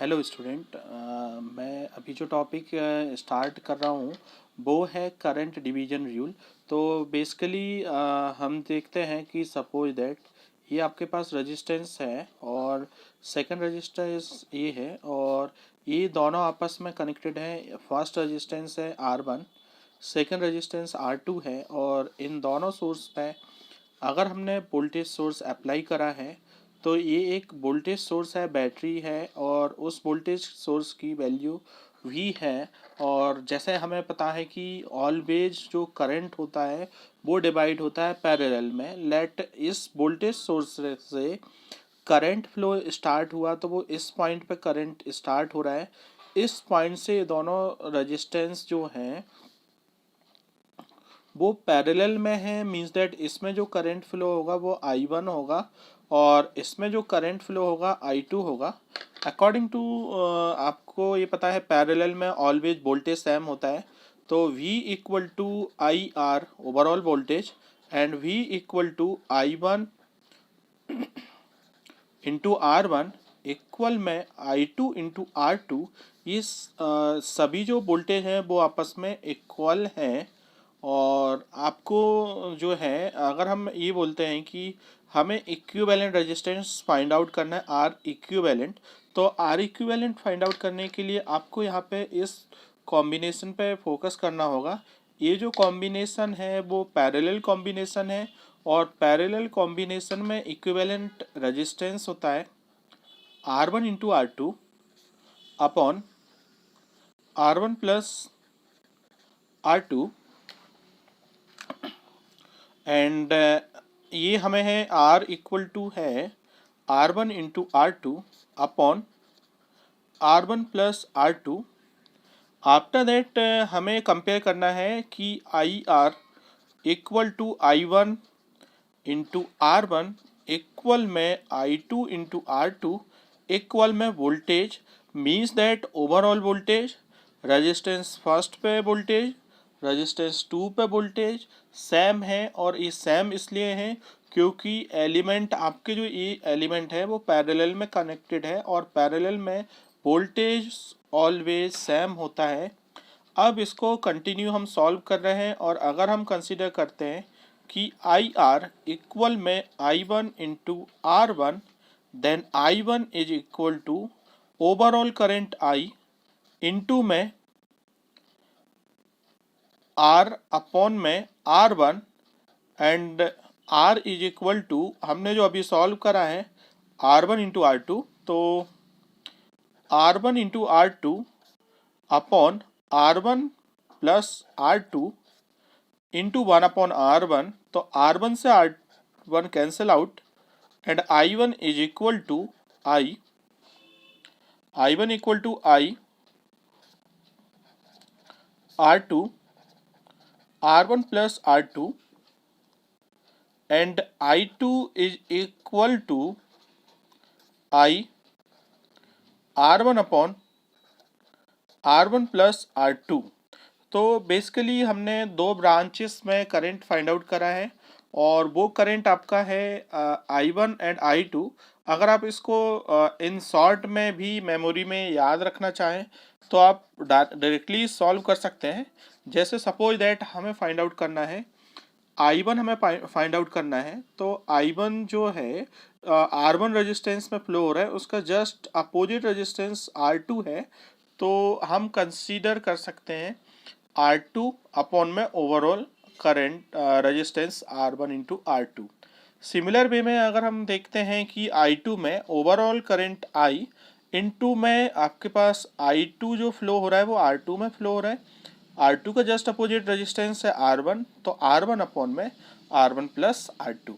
Hello student. मैं अभी जो टॉपिक स्टार्ट कर रहा हूँ वो है करंट डिवीजन रूल। तो बेसिकली हम देखते हैं कि सपोज दैट ये आपके पास रेजिस्टेंस है और सेकंड रेजिस्टेंस ये है और ये दोनों आपस में कनेक्टेड हैं। फर्स्ट रेजिस्टेंस है R1, सेकंड रेजिस्टेंस R2 है और इन दोनों सोर्स पे अगर हमने वोल्टेज सोर्स अप्लाई करा है तो ये एक वोल्टेज सोर्स है, बैटरी है और उस वोल्टेज सोर्स की वैल्यू V है। और जैसे हमें पता है कि ऑलवेज जो करंट होता है वो डिवाइड होता है पैरेलल में। लेट इस वोल्टेज सोर्स से करंट फ्लो स्टार्ट हुआ तो वो इस पॉइंट पे करंट स्टार्ट हो रहा है। इस पॉइंट से ये दोनों रेजिस्टेंस जो हैं वो पैरेलल में है। मींस दैट इसमें जो करंट फ्लो होगा वो I1 होगा और इसमें जो करंट फ्लो होगा I2 होगा। अकॉर्डिंग टू आपको ये पता है पैरेलल में ऑलवेज वोल्टेज सेम होता है। तो V equal to I R overall voltage and V equal to I1 into R1 equal में I2 इंटू R2। ये सभी जो वोल्टेज हैं वो आपस में इक्वल हैं। और आपको जो है अगर हम ये बोलते हैं कि हमें इक्विवेलेंट रेजिस्टेंस फाइंड आउट करना है आर इक्विवेलेंट, तो आर इक्विवेलेंट फाइंड आउट करने के लिए आपको यहाँ पे इस कॉम्बिनेशन पे फोकस करना होगा। ये जो कॉम्बिनेशन है वो पैरेलल कॉम्बिनेशन है और पैरेलल कॉम्बिनेशन में इक्विवेलेंट रेजिस्टेंस होता है R1 into R2 upon R1 plus R2 and ये हमें है R इक्वल टू है R1 into R2 upon R1 plus R2। After that हमें कंपेयर करना है कि IR equal to I1 into R1 equal में I2 इंटू R2 इक्वल में voltage. Means that overall voltage resistance first पे voltage resistance 2 पे voltage same है। और ये सेम इसलिए है क्योंकि एलिमेंट आपके जो ये एलिमेंट है वो पैरेलल में कनेक्टेड है और पैरेलल में वोल्टेज ऑलवेज सेम होता है। अब इसको कंटिन्यू हम सॉल्व कर रहे हैं और अगर हम कंसीडर करते हैं कि IR इक्वल में I1 into R1 then I1 is equal to overall current I into में R अपॉन में R1 and R is equal to हमने जो अभी सॉल्व करा है R1 इंटू R2, तो R1 into R2 upon R1 plus R2 into 1 upon R1। तो R1 से R1 cancel out and I1 is equal to I1 equal to I R2 R1 plus R2 and I2 is equal to I R1 upon R1 plus R2। तो basically हमने दो branches में current find out करा है और वो current आपका है I1 एंड I2। अगर आप इसको इन शॉर्ट में भी मेमोरी में याद रखना चाहें तो आप डायरेक्टली सॉल्व कर सकते हैं। जैसे सपोज दैट हमें फाइंड आउट करना है I1, हमें फाइंड आउट करना है तो I1 जो है R1 रेजिस्टेंस में फ्लो हो रहा है उसका जस्ट अपोजिट रेजिस्टेंस R2 है। तो हम कंसीडर कर सकते हैं R2 अपॉन में overall current resistance R1 into R2। Similar way में अगर हम देखते हैं कि I2 में ओवरऑल करंट I इंटू में आपके पास I2 जो फ्लो हो रहा है वो R2 में फ्लो हो रहा है। R2 का जस्ट अपोजिट रेजिस्टेंस है R1, तो R1 अपॉन में R1 प्लस R2।